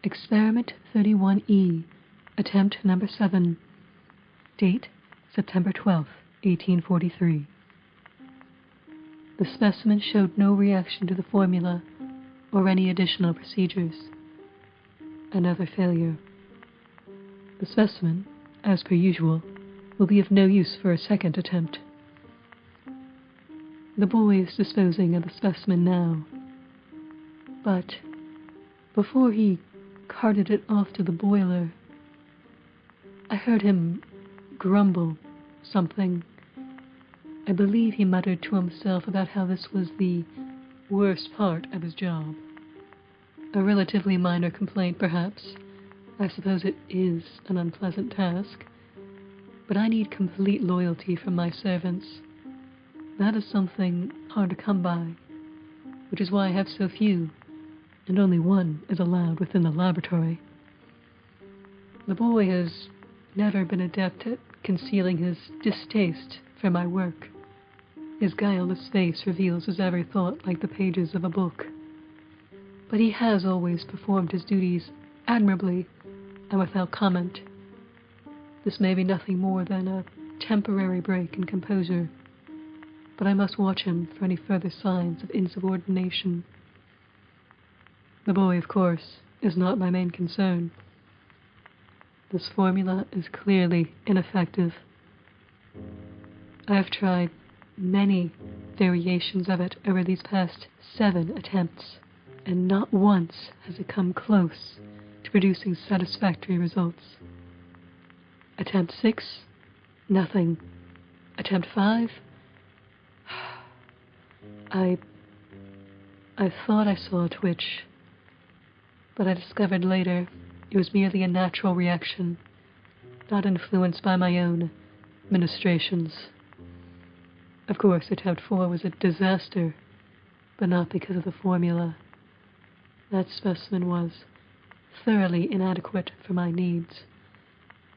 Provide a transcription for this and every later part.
Experiment 31E, Attempt Number 7. Date, September 12, 1843. The specimen showed no reaction to the formula or any additional procedures. Another failure. The specimen, as per usual, will be of no use for a second attempt. The boy is disposing of the specimen now, but before he carted it off to the boiler, I heard him grumble something. I believe he muttered to himself about how this was the worst part of his job. A relatively minor complaint, perhaps. I suppose it is an unpleasant task, but I need complete loyalty from my servants. That is something hard to come by, which is why I have so few, and only one is allowed within the laboratory. The boy has never been adept at concealing his distaste for my work. His guileless face reveals his every thought like the pages of a book. But he has always performed his duties admirably and without comment. This may be nothing more than a temporary break in composure, but I must watch him for any further signs of insubordination. The boy, of course, is not my main concern. This formula is clearly ineffective. I have tried many variations of it over these past 7 attempts, and not once has it come close to producing satisfactory results. Attempt 6, nothing. Attempt 5, I thought I saw a twitch, but I discovered later it was merely a natural reaction, not influenced by my own ministrations. Of course, attempt 4 was a disaster, but not because of the formula. That specimen was thoroughly inadequate for my needs,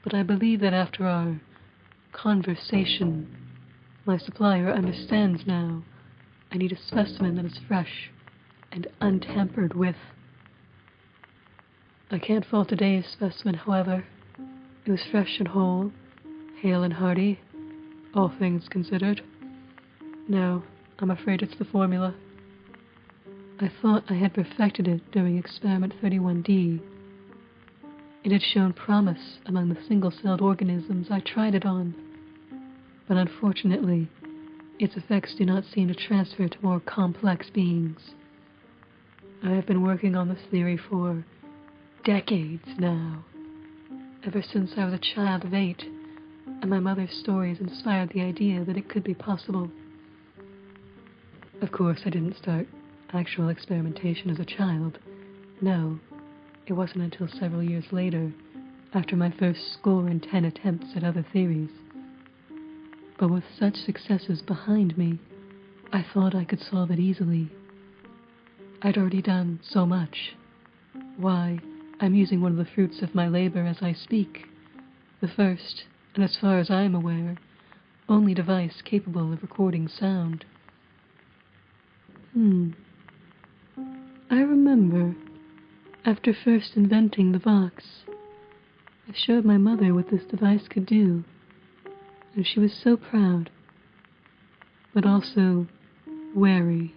but I believe that after our conversation, my supplier understands now I need a specimen that is fresh and untampered with. I can't fault today's specimen, however. It was fresh and whole, hale and hearty, all things considered. No, I'm afraid it's the formula. I thought I had perfected it during experiment 31D. It had shown promise among the single-celled organisms I tried it on, but unfortunately, its effects do not seem to transfer to more complex beings. I have been working on this theory for decades now, ever since I was a child of 8, and my mother's stories inspired the idea that it could be possible. Of course, I didn't start actual experimentation as a child. No, it wasn't until several years later, after my first score and 10 attempts at other theories. But with such successes behind me, I thought I could solve it easily. I'd already done so much. Why, I'm using one of the fruits of my labor as I speak. The first, and as far as I am aware, only device capable of recording sound. I remember, after first inventing the box, I showed my mother what this device could do, and she was so proud, but also wary.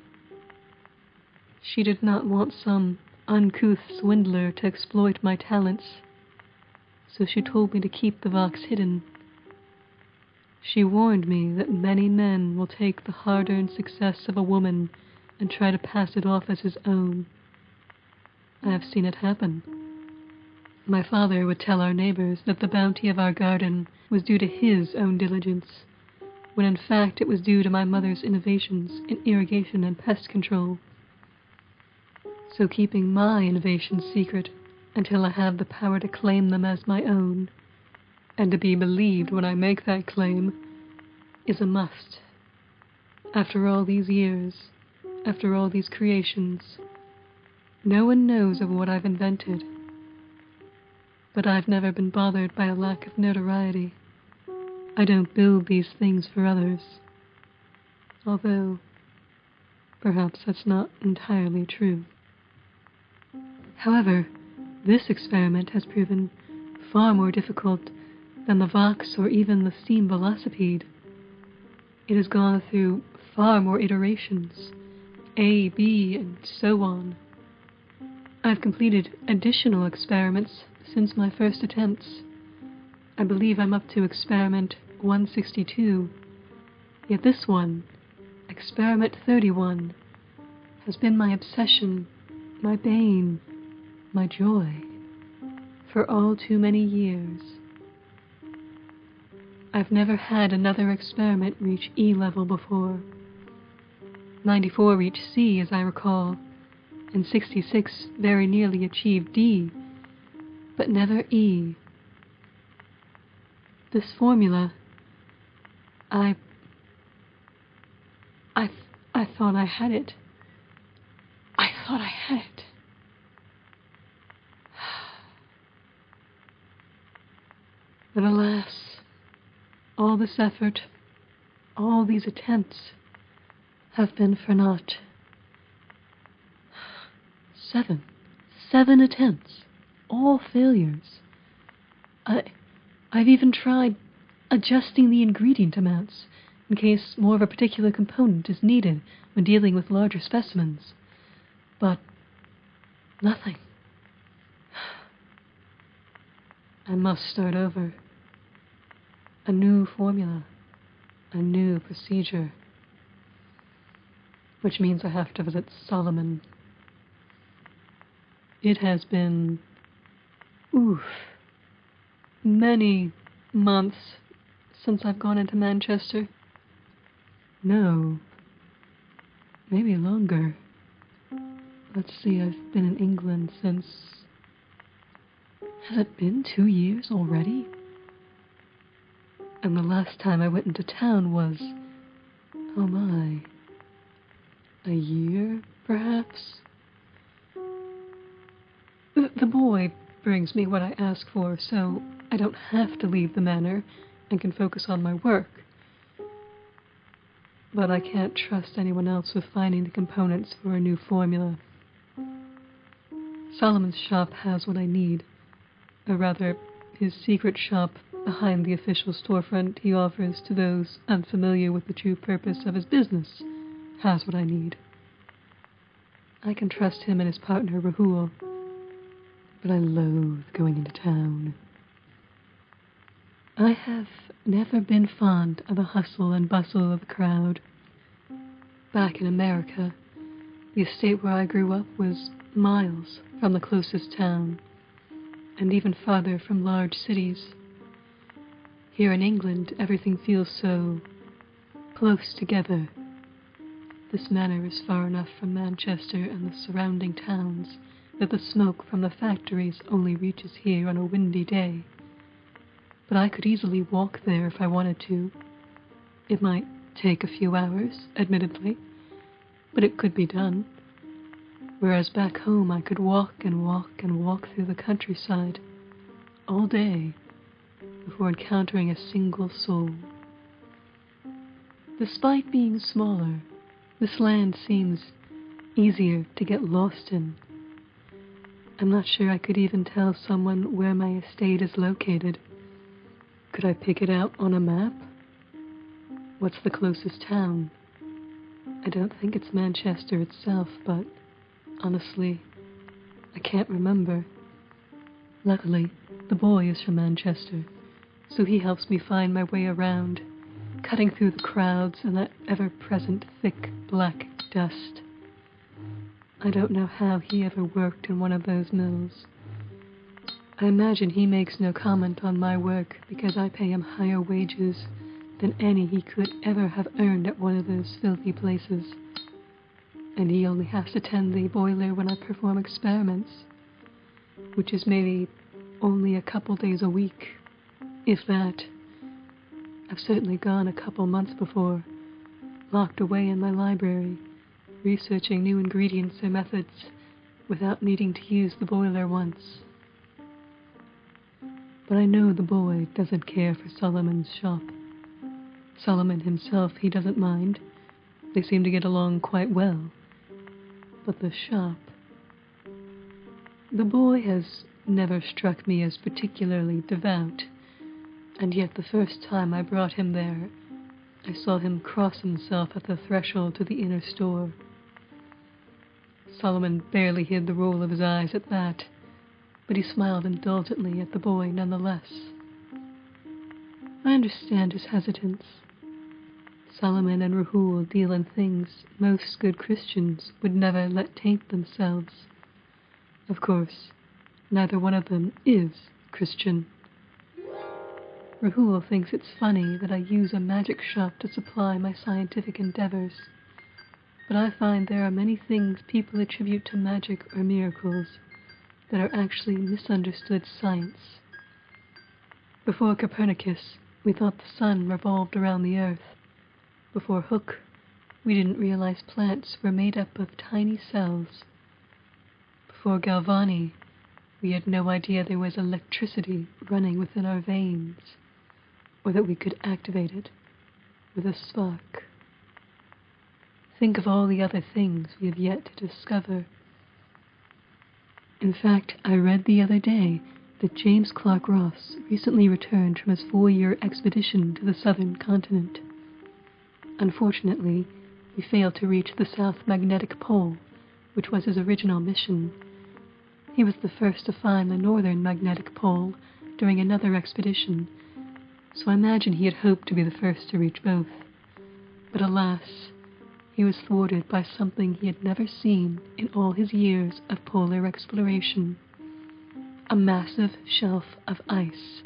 She did not want some uncouth swindler to exploit my talents, so she told me to keep the box hidden. She warned me that many men will take the hard-earned success of a woman and try to pass it off as his own. I have seen it happen. My father would tell our neighbors that the bounty of our garden was due to his own diligence, when in fact it was due to my mother's innovations in irrigation and pest control. So keeping my innovations secret until I have the power to claim them as my own, and to be believed when I make that claim, is a must. After all these years, after all these creations, no one knows of what I've invented. But I've never been bothered by a lack of notoriety. I don't build these things for others. Although, perhaps that's not entirely true. However, This experiment has proven far more difficult than the Vox or even the steam velocipede. It has gone through far more iterations, A, B, and so on. I've completed additional experiments since my first attempts. I believe I'm up to experiment 162, yet this one, experiment 31, has been my obsession, my bane, my joy, for all too many years. I've never had another experiment reach E level before. 94 reached C, as I recall, and 66 very nearly achieved D, but never E. This formula, I thought I had it. I thought I had it. But alas, all this effort, all these attempts have been for naught. 7 attempts, all failures. I've even tried adjusting the ingredient amounts in case more of a particular component is needed when dealing with larger specimens. But nothing. I must start over. A new formula, a new procedure. Which means I have to visit Solomon. It has been, many months since I've gone into Manchester. No, maybe longer. Let's see, I've been in England since... Has it been 2 years already? And the last time I went into town was... Oh my... a year, perhaps? The boy brings me what I ask for, so I don't have to leave the manor and can focus on my work. But I can't trust anyone else with finding the components for a new formula. Solomon's shop has what I need. Or rather, his secret shop behind the official storefront he offers to those unfamiliar with the true purpose of his business has what I need. I can trust him and his partner, Rahul, but I loathe going into town. I have never been fond of the hustle and bustle of the crowd. Back in America, the estate where I grew up was miles from the closest town, and even farther from large cities. Here in England, everything feels so close together. This manor is far enough from Manchester and the surrounding towns that the smoke from the factories only reaches here on a windy day. But I could easily walk there if I wanted to. It might take a few hours, admittedly, but it could be done. Whereas back home I could walk and walk and walk through the countryside all day before encountering a single soul. Despite being smaller, this land seems easier to get lost in. I'm not sure I could even tell someone where my estate is located. Could I pick it out on a map? What's the closest town? I don't think it's Manchester itself, but honestly, I can't remember. Luckily, the boy is from Manchester, so he helps me find my way around, cutting through the crowds and that ever-present thick black dust. I don't know how he ever worked in one of those mills. I imagine he makes no comment on my work because I pay him higher wages than any he could ever have earned at one of those filthy places. And he only has to tend the boiler when I perform experiments, which is maybe only a couple days a week, if that. I've certainly gone a couple months before, locked away in my library, researching new ingredients or methods without needing to use the boiler once. But I know the boy doesn't care for Solomon's shop. Solomon himself, he doesn't mind. They seem to get along quite well. But the shop... The boy has never struck me as particularly devout, and yet the first time I brought him there, I saw him cross himself at the threshold to the inner store. Solomon barely hid the roll of his eyes at that, but he smiled indulgently at the boy nonetheless. I understand his hesitance. Solomon and Rahul deal in things most good Christians would never let taint themselves. Of course, neither one of them is Christian. Rahul thinks it's funny that I use a magic shop to supply my scientific endeavors, but I find there are many things people attribute to magic or miracles that are actually misunderstood science. Before Copernicus, we thought the sun revolved around the earth. Before Hooke, we didn't realize plants were made up of tiny cells. Before Galvani, we had no idea there was electricity running within our veins, or that we could activate it with a spark. Think of all the other things we have yet to discover. In fact, I read the other day that James Clark Ross recently returned from his 4-year expedition to the southern continent. Unfortunately, he failed to reach the South Magnetic Pole, which was his original mission. He was the first to find the Northern Magnetic Pole during another expedition, so I imagine he had hoped to be the first to reach both. But alas, he was thwarted by something he had never seen in all his years of polar exploration: a massive shelf of ice.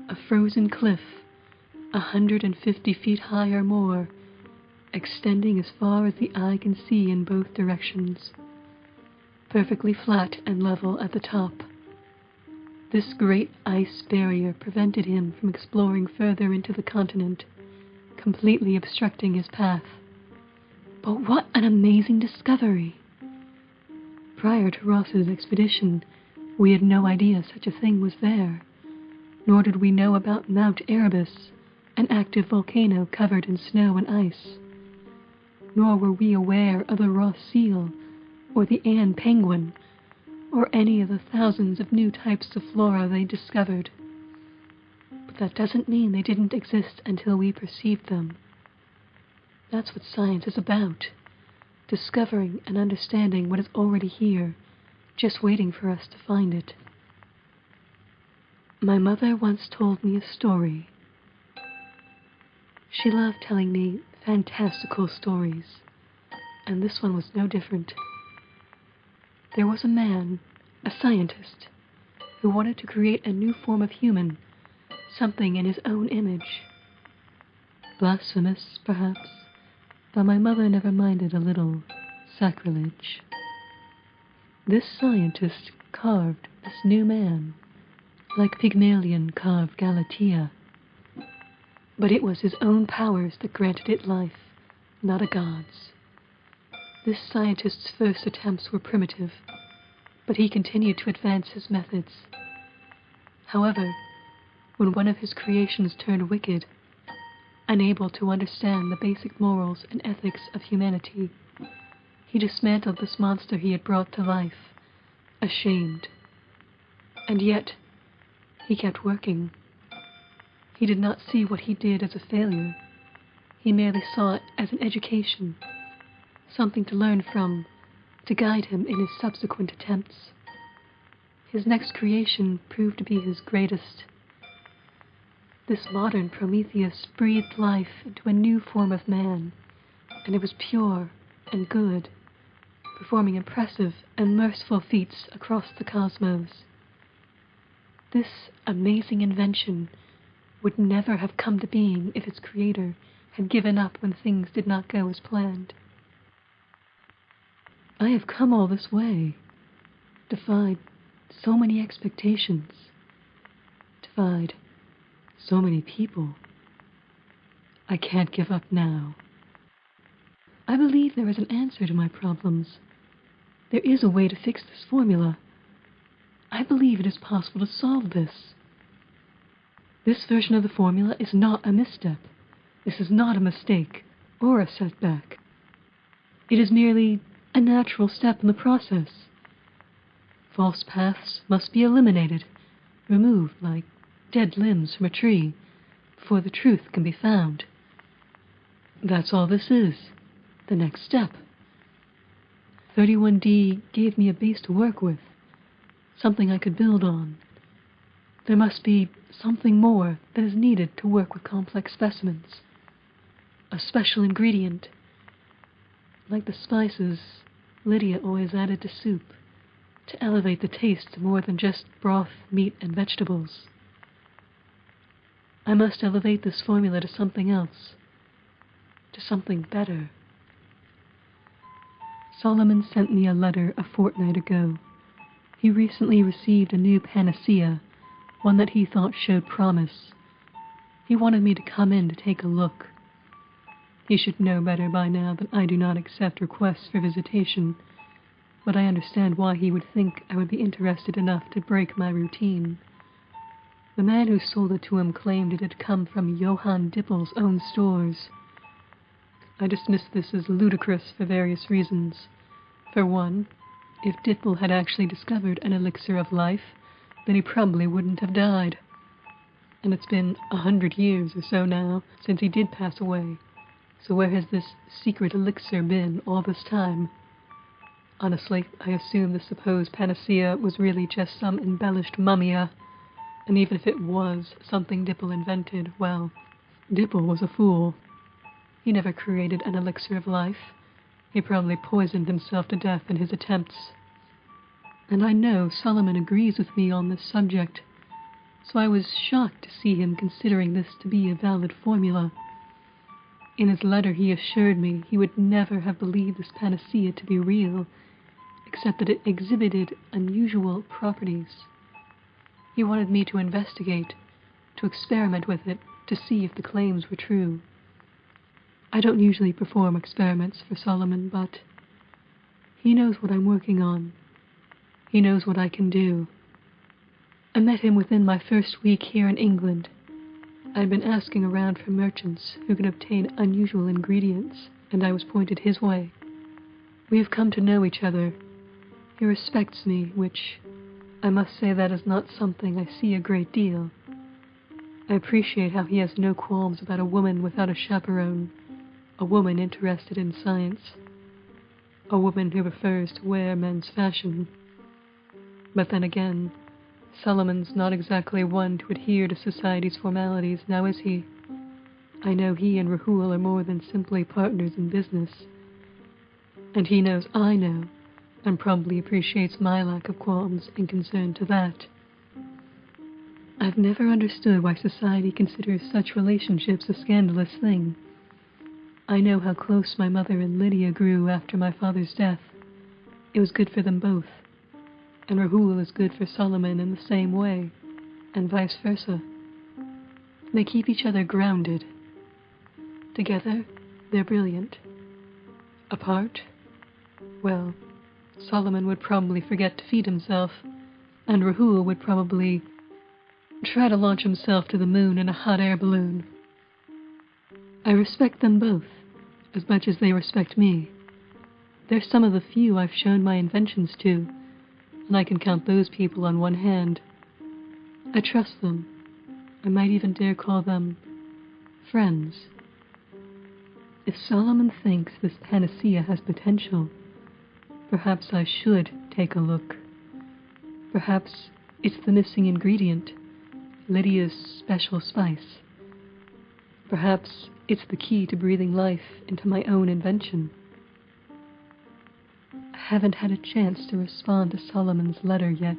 A frozen cliff, 150 feet high or more, extending as far as the eye can see in both directions, perfectly flat and level at the top. This great ice barrier prevented him from exploring further into the continent, completely obstructing his path. But what an amazing discovery! Prior to Ross's expedition, we had no idea such a thing was there, nor did we know about Mount Erebus, an active volcano covered in snow and ice. Nor were we aware of the Ross seal, or the Anne penguin, or any of the thousands of new types of flora they discovered. But that doesn't mean they didn't exist until we perceived them. That's what science is about: discovering and understanding what is already here, just waiting for us to find it. My mother once told me a story. She loved telling me fantastical stories, and this one was no different. There was a man, a scientist, who wanted to create a new form of human, something in his own image. Blasphemous, perhaps, but my mother never minded a little sacrilege. This scientist carved this new man, like Pygmalion carved Galatea. But it was his own powers that granted it life, not a god's. This scientist's first attempts were primitive, but he continued to advance his methods. However, when one of his creations turned wicked, unable to understand the basic morals and ethics of humanity, he dismantled this monster he had brought to life, ashamed. And yet, he kept working. He did not see what he did as a failure. He merely saw it as an education, something to learn from, to guide him in his subsequent attempts. His next creation proved to be his greatest. This modern Prometheus breathed life into a new form of man, and it was pure and good, performing impressive and merciful feats across the cosmos. This amazing invention would never have come to being if its creator had given up when things did not go as planned. I have come all this way, defied so many expectations, defied so many people. I can't give up now. I believe there is an answer to my problems. There is a way to fix this formula. I believe it is possible to solve this. This version of the formula is not a misstep. This is not a mistake or a setback. It is merely a natural step in the process. False paths must be eliminated, removed like dead limbs from a tree, before the truth can be found. That's all this is, the next step. 31D gave me a base to work with, something I could build on. There must be something more that is needed to work with complex specimens. A special ingredient, like the spices Lydia always added to soup, to elevate the taste to more than just broth, meat, and vegetables. I must elevate this formula to something else, to something better. Solomon sent me a letter a fortnight ago. He recently received a new panacea, one that he thought showed promise. He wanted me to come in to take a look. He should know better by now that I do not accept requests for visitation, but I understand why he would think I would be interested enough to break my routine. The man who sold it to him claimed it had come from Johann Dippel's own stores. I dismiss this as ludicrous for various reasons. For one, if Dippel had actually discovered an elixir of life, then he probably wouldn't have died. And it's been 100 years or so now since he did pass away. So where has this secret elixir been all this time? Honestly, I assume the supposed panacea was really just some embellished mummia. And even if it was something Dippel invented, well, Dippel was a fool. He never created an elixir of life. He probably poisoned himself to death in his attempts. And I know Solomon agrees with me on this subject, so I was shocked to see him considering this to be a valid formula. In his letter he assured me he would never have believed this panacea to be real, except that it exhibited unusual properties. He wanted me to investigate, to experiment with it, to see if the claims were true. I don't usually perform experiments for Solomon, but he knows what I'm working on. He knows what I can do. I met him within my first week here in England. I'd been asking around for merchants who could obtain unusual ingredients, and I was pointed his way. We have come to know each other. He respects me, which, I must say, that is not something I see a great deal. I appreciate how he has no qualms about a woman without a chaperone, a woman interested in science, a woman who prefers to wear men's fashion. But then again, Solomon's not exactly one to adhere to society's formalities, now is he? I know he and Rahul are more than simply partners in business. And he knows I know, and probably appreciates my lack of qualms in concern to that. I've never understood why society considers such relationships a scandalous thing. I know how close my mother and Lydia grew after my father's death. It was good for them both. And Rahul is good for Solomon in the same way, and vice versa. They keep each other grounded. Together, they're brilliant. Apart, well, Solomon would probably forget to feed himself, and Rahul would probably try to launch himself to the moon in a hot air balloon. I respect them both, as much as they respect me. They're some of the few I've shown my inventions to, and I can count those people on one hand. I trust them. I might even dare call them friends. If Solomon thinks this panacea has potential, perhaps I should take a look. Perhaps it's the missing ingredient, Lydia's special spice. Perhaps it's the key to breathing life into my own invention. I haven't had a chance to respond to Solomon's letter yet.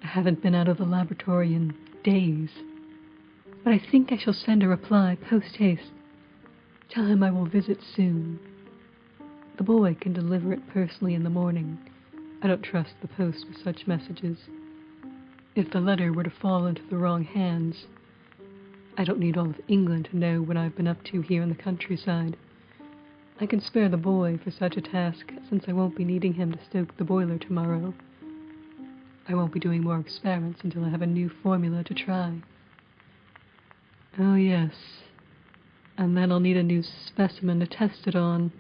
I haven't been out of the laboratory in days. But I think I shall send a reply post-haste. Tell him I will visit soon. The boy can deliver it personally in the morning. I don't trust the post with such messages. If the letter were to fall into the wrong hands, I don't need all of England to know what I've been up to here in the countryside. I can spare the boy for such a task, since I won't be needing him to stoke the boiler tomorrow. I won't be doing more experiments until I have a new formula to try. Oh yes, and then I'll need a new specimen to test it on.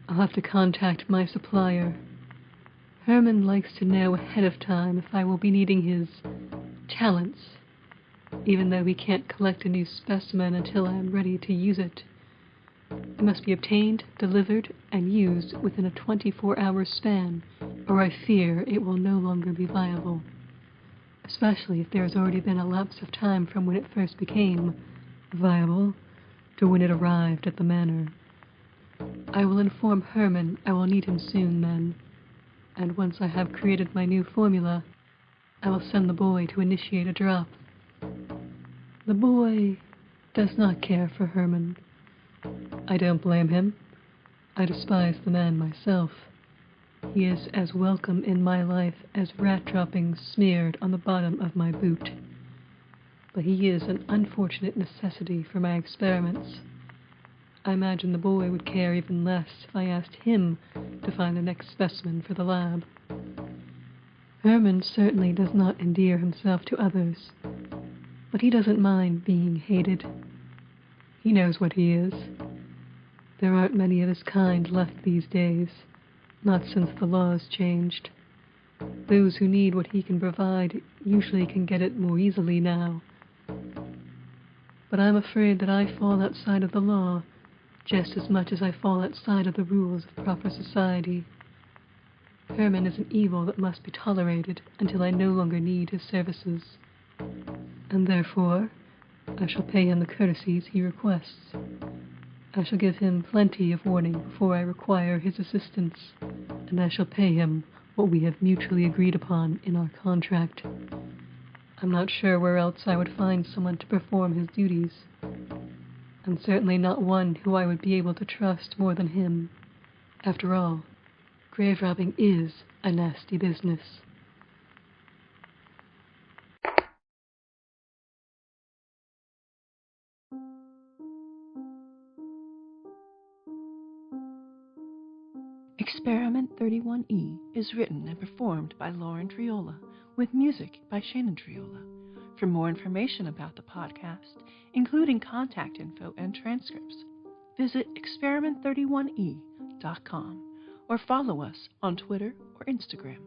I'll have to contact my supplier. Herman likes to know ahead of time if I will be needing his talents, even though he can't collect a new specimen until I am ready to use it. It must be obtained, delivered, and used within a 24-hour span, or I fear it will no longer be viable, especially if there has already been a lapse of time from when it first became viable to when it arrived at the manor. I will inform Herman I will need him soon then, and once I have created my new formula, I will send the boy to initiate a drop. The boy does not care for Herman. I don't blame him. I despise the man myself. He is as welcome in my life as rat droppings smeared on the bottom of my boot. But he is an unfortunate necessity for my experiments. I imagine the boy would care even less if I asked him to find the next specimen for the lab. Herman certainly does not endear himself to others, but he doesn't mind being hated. He knows what he is. There aren't many of his kind left these days, not since the laws changed. Those who need what he can provide usually can get it more easily now. But I'm afraid that I fall outside of the law just as much as I fall outside of the rules of proper society. Herman is an evil that must be tolerated until I no longer need his services, and therefore I shall pay him the courtesies he requests. I shall give him plenty of warning before I require his assistance, and I shall pay him what we have mutually agreed upon in our contract. I'm not sure where else I would find someone to perform his duties, and certainly not one who I would be able to trust more than him. After all, grave robbing is a nasty business. Experiment 31E is written and performed by Lauren Triola, with music by Shannon Triola. For more information about the podcast, including contact info and transcripts, visit experiment31e.com or follow us on Twitter or Instagram.